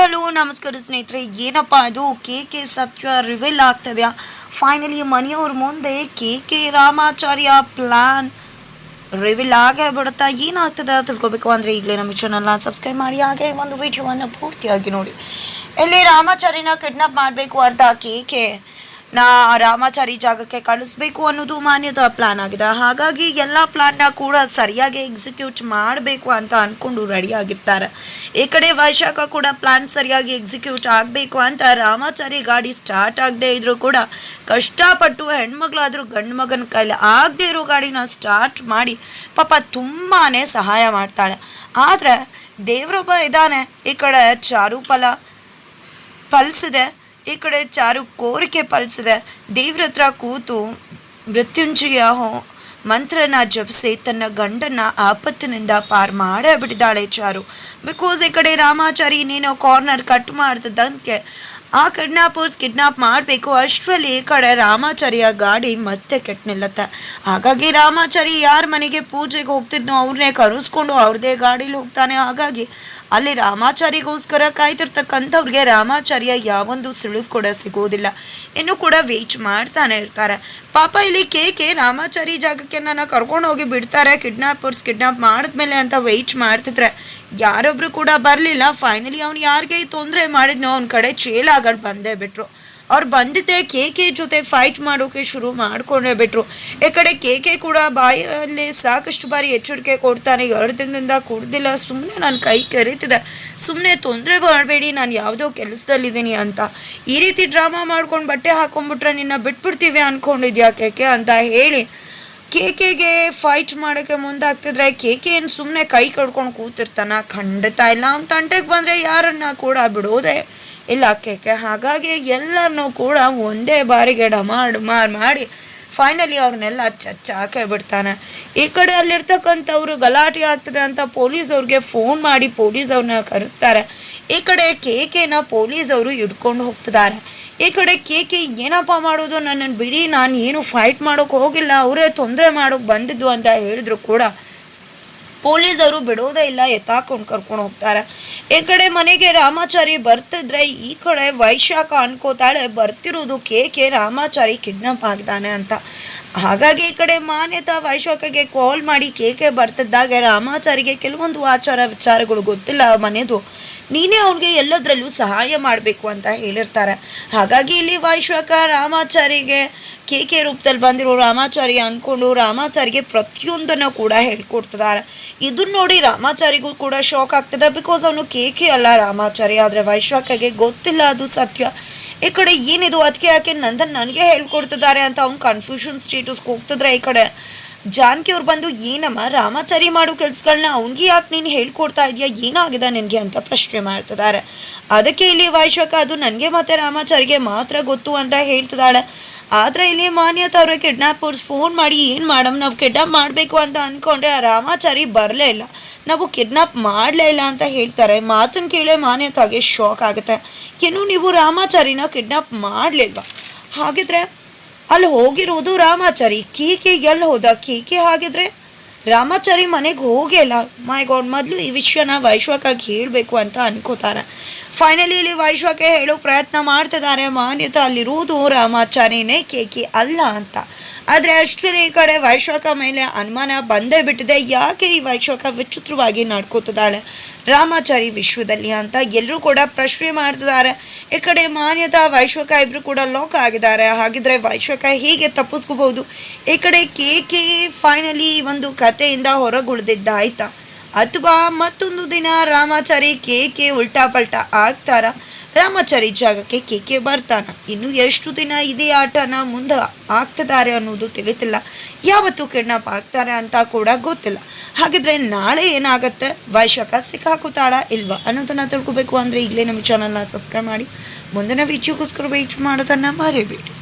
Hello ನಮಸ್ಕಾರ ಸ್ನೇಹಿತರೆ. ಏನಪ್ಪ ಅದು ಕೆ ಸತ್ಯ ರಿವೀಲ್ ಆಗ್ತದೆಯಾ? ಫೈನಲಿ ಮನೆಯವ್ರ ಮುಂದೆ ಕೆ ರಾಮಾಚಾರ್ಯ ಪ್ಲಾನ್ ರಿವೀಲ್ ಆಗೇ ಬಿಡುತ್ತಾ? ಏನಾಗ್ತದೆ ತಿಳ್ಕೊಬೇಕು ಅಂದರೆ ಈಗಲೇ ನಮ್ಮ ಚಾನಲ್ನ ಸಬ್ಸ್ಕ್ರೈಬ್ ಮಾಡಿ, ಹಾಗೆ ಒಂದು ವಿಡಿಯೋವನ್ನು ಪೂರ್ತಿಯಾಗಿ ನೋಡಿ. ಇಲ್ಲಿ ರಾಮಾಚಾರ್ಯನ ಕಿಡ್ನಾಪ್ ಮಾಡಬೇಕು ಅಂತ ಕೆ ರಾಮಾಚಾರಿ ಜಾಗಕ್ಕೆ ಕಳಿಸ್ಬೇಕು ಅನ್ನೋದು ಮಾನ್ಯದ ಪ್ಲಾನ್ ಆಗಿದೆ. ಹಾಗಾಗಿ ಎಲ್ಲ ಪ್ಲಾನ್ನ ಕೂಡ ಸರಿಯಾಗಿ ಎಕ್ಸಿಕ್ಯೂಟ್ ಮಾಡಬೇಕು ಅಂತ ಅಂದ್ಕೊಂಡು ರೆಡಿ ಆಗಿರ್ತಾರೆ. ಈ ಕಡೆ ವೈಶಾಖ ಕೂಡ ಪ್ಲಾನ್ ಸರಿಯಾಗಿ ಎಕ್ಸಿಕ್ಯೂಟ್ ಆಗಬೇಕು ಅಂತ ರಾಮಾಚಾರಿ ಗಾಡಿ ಸ್ಟಾರ್ಟ್ ಆಗದೆ ಇದ್ರೂ ಕೂಡ ಕಷ್ಟಪಟ್ಟು ಹೆಣ್ಮಗಳಾದರೂ ಗಂಡು ಮಗನ ಕೈಲಿ ಆಗದೆ ಇರೋ ಗಾಡಿನ ಸ್ಟಾರ್ಟ್ ಮಾಡಿ ಪಾಪ ತುಂಬಾ ಸಹಾಯ ಮಾಡ್ತಾಳೆ. ಆದರೆ ದೇವರೊಬ್ಬ ಇದ್ದಾನೆ. ಈ ಕಡೆ ಚಾರು ಫಲಿಸಿದೆ, ಈ ಕಡೆ ಚಾರು ಕೋರಿಕೆ ಫಲಿಸಿದೆ. ದೇವ್ರ ಹತ್ರ ಕೂತು ಮೃತ್ಯುಂಜಯ ಮಂತ್ರನ ಜಪಿಸಿ ತನ್ನ ಗಂಡನ ಆಪತ್ತಿನಿಂದ ಪಾರು ಮಾಡೇ ಬಿಟ್ಟಿದ್ದಾಳೆ ಚಾರು. ಬಿಕಾಸ್ ಈ ಕಡೆ ರಾಮಾಚಾರಿ ಇನ್ನೇನೋ ಕಾರ್ನರ್ ಕಟ್ ಮಾಡ್ತಿದ್ದಂತೆ ಆ ಕಿಡ್ನಾಪ್ ಮಾಡಬೇಕು. ಅಷ್ಟರಲ್ಲಿ ಈ ಕಡೆ ರಾಮಾಚಾರಿಯ ಗಾಡಿ ಮತ್ತೆ ಕೆಟ್ಟು ನಿಲ್ಲತ್ತೆ. ಹಾಗಾಗಿ ರಾಮಾಚಾರಿ ಯಾರ ಮನೆಗೆ ಪೂಜೆಗೆ ಹೋಗ್ತಿದ್ನೋ ಅವ್ರನ್ನೇ ಕರೆಸ್ಕೊಂಡು ಅವ್ರದೇ ಗಾಡೀಲಿ ಹೋಗ್ತಾನೆ. ಹಾಗಾಗಿ ಅಲ್ಲಿ ರಾಮಾಚಾರಿಗೋಸ್ಕರ ಕಾಯ್ತಿರ್ತಕ್ಕಂಥವ್ರಿಗೆ ರಾಮಾಚಾರ್ಯ ಯಾವೊಂದು ಸುಳಿವು ಕೂಡ ಸಿಗೋದಿಲ್ಲ. ಇನ್ನೂ ಕೂಡ ವೇಟ್ ಮಾಡ್ತಾನೆ ಇರ್ತಾರೆ. ಪಾಪ ಇಲ್ಲಿ ಕೆ ರಾಮಾಚಾರಿ ಜಾಗಕ್ಕೆ ನನ್ನ ಕರ್ಕೊಂಡು ಹೋಗಿ ಬಿಡ್ತಾರೆ ಕಿಡ್ನಾಪ್ ಮಾಡಿದ್ಮೇಲೆ ಅಂತ ವೆಯ್ಟ್ ಮಾಡ್ತಿದ್ರೆ ಯಾರೊಬ್ರು ಕೂಡ ಬರಲಿಲ್ಲ. ಫೈನಲಿ ಅವ್ನು ಯಾರಿಗೆ ತೊಂದರೆ ಮಾಡಿದ್ನೋ ಅವ್ನ ಕಡೆ ಚೇಲಾಗಳು ಬಂದೇ ಬಿಟ್ರು. ಅವ್ರು ಬಂದಿದ್ದೆ ಕೆ ಜೊತೆ ಫೈಟ್ ಮಾಡೋಕೆ ಶುರು ಮಾಡ್ಕೊಂಡೇ ಬಿಟ್ರು. ಈ ಕಡೆ ಕೆ ಕೂಡ ಬಾಯಲ್ಲಿ ಸಾಕಷ್ಟು ಬಾರಿ ಎಚ್ಚರಿಕೆ ಕೊಡ್ತಾನೆ, 2 ದಿನದಿಂದ ಕುಡ್ದಿಲ್ಲ, ಸುಮ್ಮನೆ ನನ್ನ ಕೈ ಕರೀತಿದೆ, ಸುಮ್ಮನೆ ತೊಂದರೆ ಮಾಡಬೇಡಿ, ನಾನು ಯಾವುದೋ ಕೆಲಸದಲ್ಲಿದ್ದೀನಿ ಅಂತ. ಈ ರೀತಿ ಡ್ರಾಮಾ ಮಾಡ್ಕೊಂಡು ಬಟ್ಟೆ ಹಾಕೊಂಡ್ಬಿಟ್ರೆ ನಿನ್ನ ಬಿಟ್ಬಿಡ್ತೀವಿ ಅಂದ್ಕೊಂಡಿದ್ಯಾ ಕೆ ಅಂತ ಹೇಳಿ ಕೆ ಫೈಟ್ ಮಾಡೋಕ್ಕೆ ಮುಂದಾಗ್ತಿದ್ರೆ ಕೆ ಏನು ಸುಮ್ಮನೆ ಕೈ ಕಡ್ಕೊಂಡು ಕೂತಿರ್ತಾನ? ಖಂಡಿತ ಇಲ್ಲ. ಅವ್ನ ತಂಟೆಗೆ ಬಂದರೆ ಯಾರನ್ನ ಕೂಡ ಬಿಡೋದೇ ಇಲ್ಲ ಕೆ. ಹಾಗಾಗಿ ಎಲ್ಲರನ್ನೂ ಕೂಡ ಒಂದೇ ಬಾರಿಗೆ ಡಮಾರ್ ಮಾಡಿ ಫೈನಲಿ ಅವ್ರನ್ನೆಲ್ಲ ಚಚ್ಚಾಕೆ ಬಿಡ್ತಾನೆ. ಈ ಕಡೆ ಅಲ್ಲಿರ್ತಕ್ಕಂಥವ್ರು ಗಲಾಟೆ ಆಗ್ತದೆ ಅಂತ ಪೊಲೀಸವ್ರಿಗೆ ಫೋನ್ ಮಾಡಿ ಪೊಲೀಸವ್ರನ್ನ ಕರೆಸ್ತಾರೆ. ಈ ಕಡೆ ಕೆನ ಪೊಲೀಸವರು ಹಿಡ್ಕೊಂಡು ಹೋಗ್ತಿದ್ದಾರೆ. ಈ ಕಡೆ ಕೆ ಏನಪ್ಪ ಮಾಡೋದು, ನನ್ನನ್ನು ಬಿಡಿ, ನಾನು ಏನು ಫೈಟ್ ಮಾಡೋಕೆ ಹೋಗಿಲ್ಲ, ಅವರೇ ತೊಂದರೆ ಮಾಡೋಕೆ ಬಂದಿದ್ದು ಅಂತ ಹೇಳಿದ್ರು ಕೂಡ ಪೊಲೀಸವರು ಬಿಡೋದೇ ಇಲ್ಲ, ಎತ್ತಾಕೊಂಡು ಕರ್ಕೊಂಡು ಹೋಗ್ತಾರೆ. ಈ ಕಡೆ ಮನೆಗೆ ರಾಮಾಚಾರಿ ಬರ್ತಿದ್ರೆ ಈ ಕಡೆ ವೈಶಾಖ ಅನ್ಕೋತಾಳೆ ಬರ್ತಿರೋದು ಕೆ ರಾಮಾಚಾರಿ ಕಿಡ್ನಾಪ್ ಆಗಿದ್ದಾನೆ ಅಂತ. ಹಾಗಾಗಿ ಈ ಕಡೆ ಮಾನ್ಯತಾ ವೈಶಾಖಗೆ ಕಾಲ್ ಮಾಡಿ ಕೆ ಬರ್ತಿದ್ದಾಗ ರಾಮಾಚಾರಿಗೆ ಕೆಲವೊಂದು ವಿಚಾರಗಳು ಗೊತ್ತಿಲ್ಲ ಮನೆದು, ನೀನೇ ಅವ್ನಿಗೆ ಎಲ್ಲದರಲ್ಲೂ ಸಹಾಯ ಮಾಡಬೇಕು ಅಂತ ಹೇಳಿರ್ತಾರೆ. ಹಾಗಾಗಿ ಇಲ್ಲಿ ವೈಶಾಖ ರಾಮಾಚಾರಿಗೆ ಕೆ ರೂಪದಲ್ಲಿ ಬಂದಿರೋ ರಾಮಾಚಾರಿ ಅಂದ್ಕೊಂಡು ರಾಮಾಚಾರಿಗೆ ಪ್ರತಿಯೊಂದನ್ನು ಕೂಡ ಹೇಳ್ಕೊಡ್ತಿದ್ದಾರೆ. ಇದನ್ನ ನೋಡಿ ರಾಮಾಚಾರಿಗೂ ಕೂಡ ಶಾಕ್ ಆಗ್ತದೆ. ಬಿಕಾಸ್ ಅವನು ಕೆ ಅಲ್ಲ ರಾಮಾಚಾರಿ, ಆದರೆ ವೈಶಾಖಗೆ ಗೊತ್ತಿಲ್ಲ ಅದು ಸತ್ಯ. ಈ ಕಡೆ ಏನಿದು, ಅದಕ್ಕೆ ಯಾಕೆ ನನಗೆ ಹೇಳ್ಕೊಡ್ತಿದ್ದಾರೆ ಅಂತ ಅವ್ನು ಕನ್ಫ್ಯೂಷನ್ ಸ್ಟೇಟಸ್ಗೆ ಹೋಗ್ತಿದ್ರೆ ಈ ಕಡೆ ಜಾನಕಿ ಅವ್ರು ಬಂದು ಏನಮ್ಮ ರಾಮಾಚಾರಿ ಮಾಡೋ ಕೆಲಸಗಳನ್ನ ಅವ್ನಿಗೆ ಯಾಕೆ ನೀನು ಹೇಳ್ಕೊಡ್ತಾ ಇದೆಯಾ, ಏನಾಗಿದೆ ನನಗೆ ಅಂತ ಪ್ರಶ್ನೆ ಮಾಡ್ತಿದ್ದಾರೆ. ಅದಕ್ಕೆ ಇಲ್ಲಿ ವೈಶಾಖ ಅದು ನನಗೆ ಮತ್ತು ರಾಮಾಚಾರಿಗೆ ಮಾತ್ರ ಗೊತ್ತು ಅಂತ ಹೇಳ್ತಿದ್ದಾಳೆ. ಆದರೆ ಇಲ್ಲಿ ಮಾನ್ಯತಾ ಅವ್ರಿಗೆ ಕಿಡ್ನಾಪರ್ಸ್ ಫೋನ್ ಮಾಡಿ ಏನು ಮಾಡಮ್, ನಾವು ಕಿಡ್ನಾಪ್ ಮಾಡಬೇಕು ಅಂತ ಅಂದ್ಕೊಂಡ್ರೆ ರಾಮಾಚಾರಿ ಬರಲೇ ಇಲ್ಲ, ನಾವು ಕಿಡ್ನಾಪ್ ಮಾಡಲೇ ಇಲ್ಲ ಅಂತ ಹೇಳ್ತಾರೆ. ಮಾತನ್ನು ಕೇಳೇ ಮಾನ್ಯತಾಗೆ ಶಾಕ್ ಆಗುತ್ತೆ. ಏನು ನೀವು ರಾಮಾಚಾರಿನ ಕಿಡ್ನಾಪ್ ಮಾಡಲಿಲ್ವ? ಹಾಗಿದ್ರೆ ಅಲ್ಲಿ ಹೋಗಿರೋದು ರಾಮಾಚಾರಿ, ಕೆ ಎಲ್ಲಿ ಹೋದ ಕೆ? ಹಾಗಿದ್ರೆ ರಾಮಾಚಾರಿ ಮನೆಗೆ ಹೋಗಿಲ್ಲ. ಮೈ ಗಾಡ್, ಮೊದಲು ಈ ವಿಷಯನ ವೈಶ್ವಾಖಗೆ ಹೇಳಬೇಕು ಅಂತ ಅನ್ಕೋತಾರೆ. ಫೈನಲಿ ಇಲ್ಲಿ ವೈಶ್ವಾಖ ಹೇಳೋ ಪ್ರಯತ್ನ ಮಾಡ್ತಿದ್ದಾರೆ ಮಾನ್ಯತಾ ಅಲ್ಲಿರೋದು ರಾಮಾಚಾರಿನೇ ಕೆ ಅಲ್ಲ ಅಂತ. ಆದರೆ ಅಷ್ಟರಲ್ಲಿ ಈ ಕಡೆ ವೈಶ್ವಾಖ ಮೇಲೆ ಅನುಮಾನ ಬಂದೇ ಬಿಟ್ಟಿದೆ. ಯಾಕೆ ಈ ವೈಶ್ವಾಖ ವಿಚಿತ್ರವಾಗಿ ನಡ್ಕೋತಿದ್ದಾಳೆ ರಾಮಾಚಾರಿ ವಿಶ್ವದಲ್ಲಿ ಅಂತ ಎಲ್ಲರೂ ಕೂಡ ಪ್ರಶ್ನೆ ಮಾಡ್ತಿದ್ದಾರೆ. ಈ ಕಡೆ ಮಾನ್ಯತಾ ವೈಶ್ವಾಖ ಇಬ್ಬರು ಕೂಡ ಲಾಕ್ ಆಗಿದ್ದಾರೆ. ಹಾಗಿದ್ರೆ ವೈಶ್ವಾಖ ಹೀಗೆ ತಪ್ಪಿಸ್ಕೋಬಹುದು. ಈ ಕಡೆ ಕೆ ಫೈನಲಿ ಒಂದು ಕಥೆಯಿಂದ ಹೊರಗುಳಿದಿದ್ದಾಯ್ತಾ, ಅಥವಾ ಮತ್ತೊಂದು ದಿನ ರಾಮಾಚಾರಿ ಕೆ ಉಲ್ಟಾ ಪಲ್ಟಾ ಆಗ್ತಾರ, ರಾಮಾಚಾರಿ ಜಾಗಕ್ಕೆ ಕೆ ಬರ್ತಾನ? ಇನ್ನು ಎಷ್ಟು ದಿನ ಇದೇ ಆಟನ ಮುಂದೆ ಆಗ್ತಿದ್ದಾರೆ ಅನ್ನೋದು ತಿಳಿತಿಲ್ಲ. ಯಾವತ್ತು ಕಿಡ್ನಾಪ್ ಆಗ್ತಾರೆ ಅಂತ ಕೂಡ ಗೊತ್ತಿಲ್ಲ. ಹಾಗಿದ್ರೆ ನಾಳೆ ಏನಾಗುತ್ತೆ, ವೈಶಾಖ ಸಿಕ್ಕಾಕುತ್ತಾಳ ಇಲ್ವಾ ಅನ್ನೋದನ್ನ ತಿಳ್ಕೊಬೇಕು ಅಂದರೆ ಈಗಲೇ ನಮ್ಮ ಚಾನಲ್ನ ಸಬ್ಸ್ಕ್ರೈಬ್ ಮಾಡಿ. ಮುಂದಿನ ವಿಡಿಯೋಗೋಸ್ಕರ ವೇಟ್ ಮಾಡೋದನ್ನು ಮರಿಬೇಡಿ.